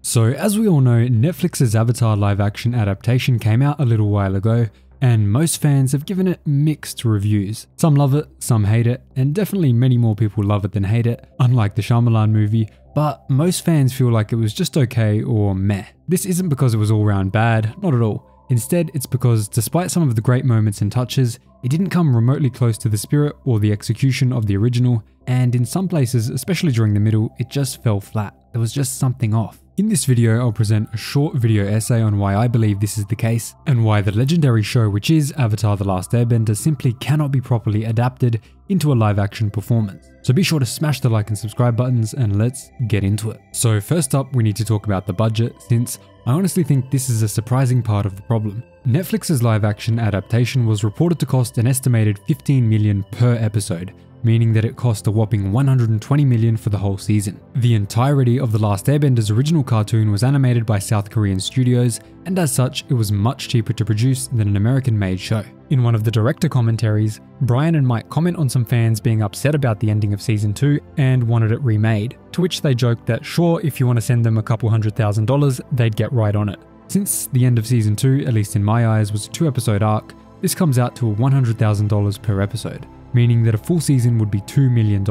So as we all know, Netflix's Avatar live action adaptation came out a little while ago, and most fans have given it mixed reviews. Some love it, some hate it, and definitely many more people love it than hate it, unlike the Shyamalan movie, but most fans feel like it was just okay or meh. This isn't because it was all round bad, not at all. Instead, it's because despite some of the great moments and touches, it didn't come remotely close to the spirit or the execution of the original, and in some places, especially during the middle, it just fell flat. There was just something off. In this video, I'll present a short video essay on why I believe this is the case, and why the legendary show which is Avatar: The Last Airbender simply cannot be properly adapted into a live action performance. So be sure to smash the like and subscribe buttons and let's get into it. So first up, we need to talk about the budget, since I honestly think this is a surprising part of the problem. Netflix's live action adaptation was reported to cost an estimated $15 million per episode, meaning that it cost a whopping $120 million for the whole season. The entirety of The Last Airbender's original cartoon was animated by South Korean studios, and as such, it was much cheaper to produce than an American-made show. In one of the director commentaries, Brian and Mike comment on some fans being upset about the ending of season 2 and wanted it remade, to which they joked that sure, if you want to send them a couple $100,000, they'd get right on it. Since the end of season 2, at least in my eyes, was a 2-episode arc, this comes out to $100,000 per episode, meaning that a full season would be $2 million.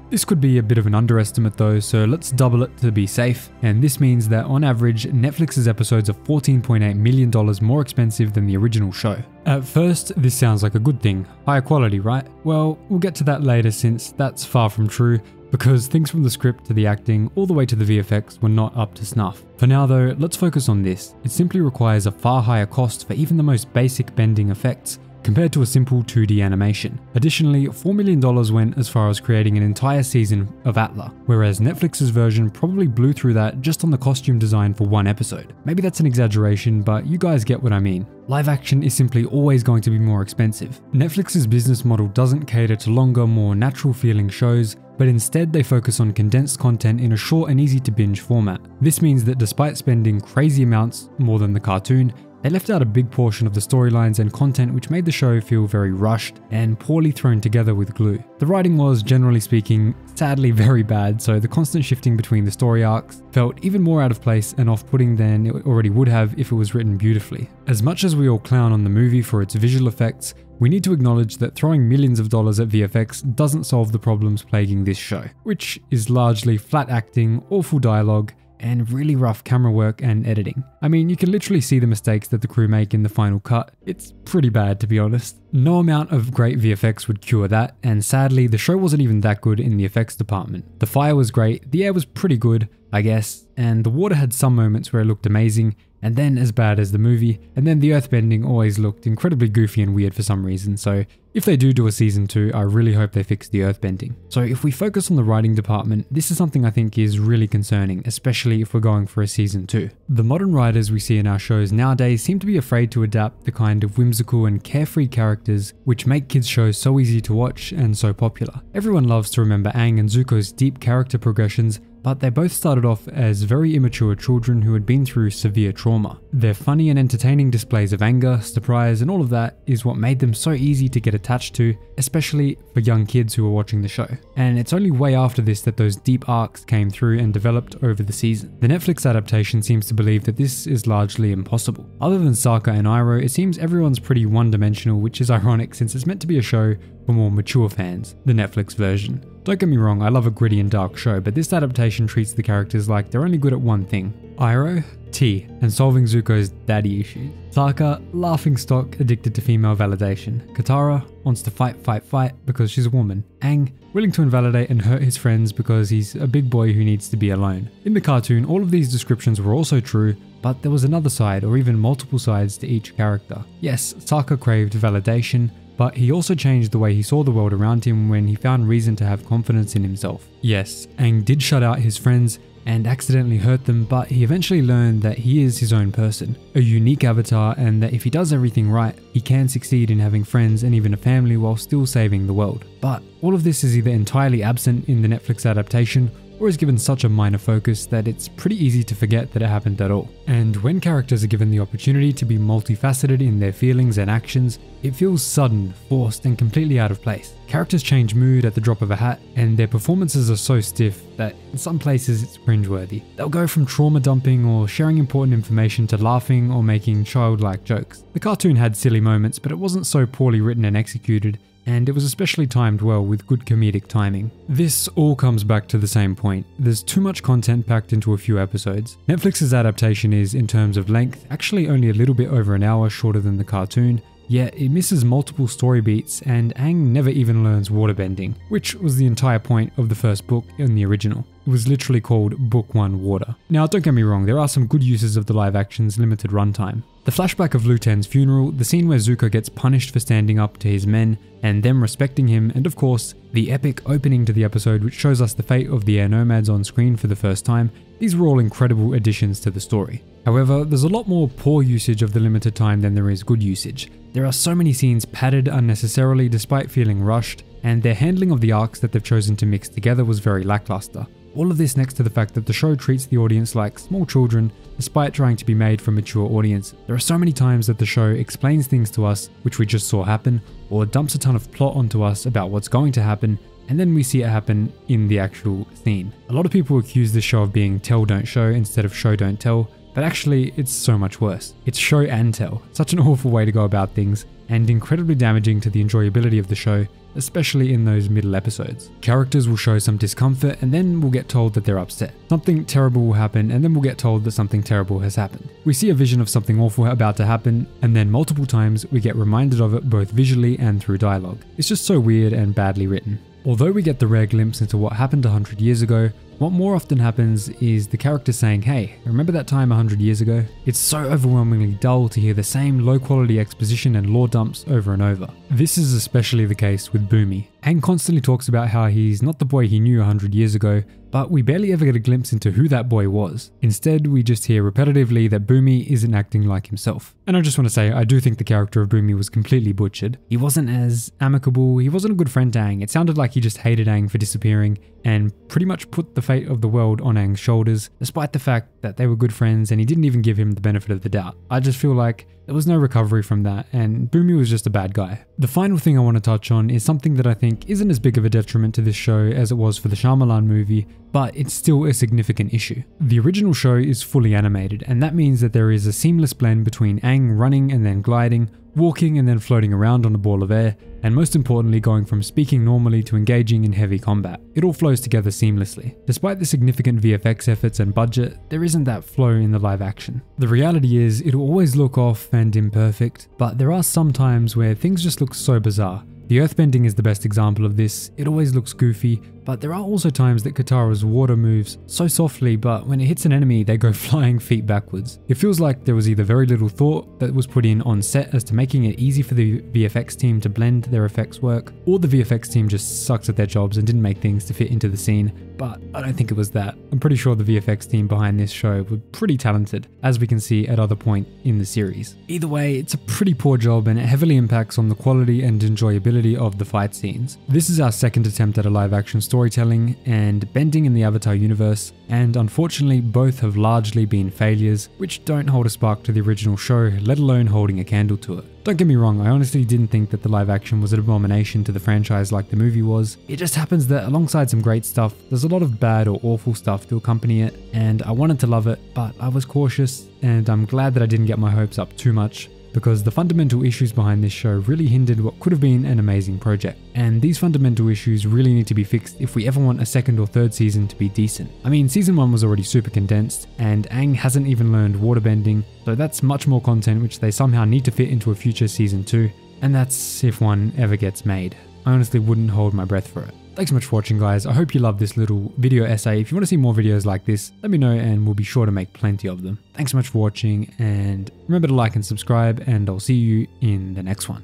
This could be a bit of an underestimate though, so let's double it to be safe, and this means that on average, Netflix's episodes are $14.8 million more expensive than the original show. At first, this sounds like a good thing, higher quality, right? Well, we'll get to that later since that's far from true, because things from the script to the acting all the way to the VFX were not up to snuff. For now though, let's focus on this. It simply requires a far higher cost for even the most basic bending effects, compared to a simple 2D animation. Additionally, $4 million went as far as creating an entire season of Atla, whereas Netflix's version probably blew through that just on the costume design for one episode. Maybe that's an exaggeration, but you guys get what I mean. Live action is simply always going to be more expensive. Netflix's business model doesn't cater to longer, more natural feeling shows, but instead they focus on condensed content in a short and easy to binge format. This means that despite spending crazy amounts more than the cartoon, they left out a big portion of the storylines and content which made the show feel very rushed and poorly thrown together with glue. The writing was, generally speaking, sadly very bad, so the constant shifting between the story arcs felt even more out of place and off-putting than it already would have if it was written beautifully. As much as we all clown on the movie for its visual effects, we need to acknowledge that throwing millions of dollars at VFX doesn't solve the problems plaguing this show, which is largely flat acting, awful dialogue, and really rough camera work and editing. I mean, you can literally see the mistakes that the crew make in the final cut. It's pretty bad, to be honest. No amount of great VFX would cure that, and sadly, the show wasn't even that good in the effects department. The fire was great, the air was pretty good, I guess, and the water had some moments where it looked amazing, and then as bad as the movie, and then the earthbending always looked incredibly goofy and weird for some reason, so if they do a season 2, I really hope they fix the earthbending. So if we focus on the writing department, this is something I think is really concerning, especially if we're going for a season 2. The modern writers we see in our shows nowadays seem to be afraid to adapt the kind of whimsical and carefree characters which make kids shows so easy to watch and so popular. Everyone loves to remember Aang and Zuko's deep character progressions, but they both started off as very immature children who had been through severe trauma. Their funny and entertaining displays of anger, surprise, and all of that is what made them so easy to get attached to, especially for young kids who were watching the show. And it's only way after this that those deep arcs came through and developed over the season. The Netflix adaptation seems to believe that this is largely impossible. Other than Sokka and Iroh, it seems everyone's pretty one-dimensional, which is ironic since it's meant to be a show for more mature fans, the Netflix version. Don't get me wrong, I love a gritty and dark show, but this adaptation treats the characters like they're only good at one thing: Iroh, tea, and solving Zuko's daddy issues. Sokka, laughingstock addicted to female validation. Katara wants to fight because she's a woman. Aang, willing to invalidate and hurt his friends because he's a big boy who needs to be alone. In the cartoon, all of these descriptions were also true, but there was another side, or even multiple sides to each character. Yes, Sokka craved validation, but he also changed the way he saw the world around him when he found reason to have confidence in himself. Yes, Aang did shut out his friends and accidentally hurt them, but he eventually learned that he is his own person, a unique avatar, and that if he does everything right, he can succeed in having friends and even a family while still saving the world. But all of this is either entirely absent in the Netflix adaptation, or is given such a minor focus that it's pretty easy to forget that it happened at all. And when characters are given the opportunity to be multifaceted in their feelings and actions, it feels sudden, forced, and completely out of place. Characters change mood at the drop of a hat, and their performances are so stiff that in some places it's cringeworthy. They'll go from trauma dumping or sharing important information to laughing or making childlike jokes. The cartoon had silly moments, but it wasn't so poorly written and executed, and it was especially timed well with good comedic timing. This all comes back to the same point. There's too much content packed into a few episodes. Netflix's adaptation is, in terms of length, actually only a little bit over an hour shorter than the cartoon, yet it misses multiple story beats, and Aang never even learns waterbending, which was the entire point of the first book in the original. It was literally called Book 1 Water. Now, don't get me wrong, there are some good uses of the live action's limited runtime. The flashback of Lu Ten's funeral, the scene where Zuko gets punished for standing up to his men and them respecting him, and of course, the epic opening to the episode which shows us the fate of the air nomads on screen for the first time, these were all incredible additions to the story. However, there's a lot more poor usage of the limited time than there is good usage. There are so many scenes padded unnecessarily despite feeling rushed, and their handling of the arcs that they've chosen to mix together was very lackluster. All of this next to the fact that the show treats the audience like small children despite trying to be made for a mature audience. There are so many times that the show explains things to us which we just saw happen, or dumps a ton of plot onto us about what's going to happen, and then we see it happen in the actual scene. A lot of people accuse this show of being tell don't show instead of show don't tell, but actually it's so much worse. It's show and tell. Such an awful way to go about things, and incredibly damaging to the enjoyability of the show, especially in those middle episodes. Characters will show some discomfort and then we'll get told that they're upset. Something terrible will happen and then we'll get told that something terrible has happened. We see a vision of something awful about to happen, and then multiple times we get reminded of it both visually and through dialogue. It's just so weird and badly written. Although we get the rare glimpse into what happened 100 years ago, what more often happens is the character saying, "Hey, remember that time 100 years ago?" It's so overwhelmingly dull to hear the same low quality exposition and lore dumps over and over. This is especially the case with Bumi. Aang constantly talks about how he's not the boy he knew 100 years ago, but we barely ever get a glimpse into who that boy was. Instead, we just hear repetitively that Bumi isn't acting like himself. And I just want to say, I do think the character of Bumi was completely butchered. He wasn't as amicable, he wasn't a good friend to Aang. It sounded like he just hated Aang for disappearing and pretty much put the fate of the world on Aang's shoulders, despite the fact that they were good friends and he didn't even give him the benefit of the doubt. I just feel like there was no recovery from that, and Bumi was just a bad guy. The final thing I want to touch on is something that I think isn't as big of a detriment to this show as it was for the Shyamalan movie, but it's still a significant issue. The original show is fully animated, and that means that there is a seamless blend between Aang running and then gliding, walking and then floating around on a ball of air, and most importantly going from speaking normally to engaging in heavy combat. It all flows together seamlessly. Despite the significant VFX efforts and budget, there isn't that flow in the live action. The reality is, it'll always look off and imperfect, but there are some times where things just look so bizarre. The earthbending is the best example of this. It always looks goofy, but there are also times that Katara's water moves so softly, but when it hits an enemy, they go flying feet backwards. It feels like there was either very little thought that was put in on set as to making it easy for the VFX team to blend their effects work, or the VFX team just sucks at their jobs and didn't make things to fit into the scene, but I don't think it was that. I'm pretty sure the VFX team behind this show were pretty talented, as we can see at other points in the series. Either way, it's a pretty poor job and it heavily impacts on the quality and enjoyability of the fight scenes. This is our second attempt at a live action storytelling and bending in the Avatar universe, and unfortunately both have largely been failures, which don't hold a spark to the original show, let alone holding a candle to it. Don't get me wrong, I honestly didn't think that the live action was an abomination to the franchise like the movie was. It just happens that alongside some great stuff, there's a lot of bad or awful stuff to accompany it, and I wanted to love it, but I was cautious, and I'm glad that I didn't get my hopes up too much, because the fundamental issues behind this show really hindered what could have been an amazing project. And these fundamental issues really need to be fixed if we ever want a second or third season to be decent. I mean, season 1 was already super condensed, and Aang hasn't even learned waterbending, so that's much more content which they somehow need to fit into a future season 2, and that's if one ever gets made. I honestly wouldn't hold my breath for it. Thanks so much for watching, guys. I hope you loved this little video essay. If you want to see more videos like this, let me know and we'll be sure to make plenty of them. Thanks so much for watching, and remember to like and subscribe, and I'll see you in the next one.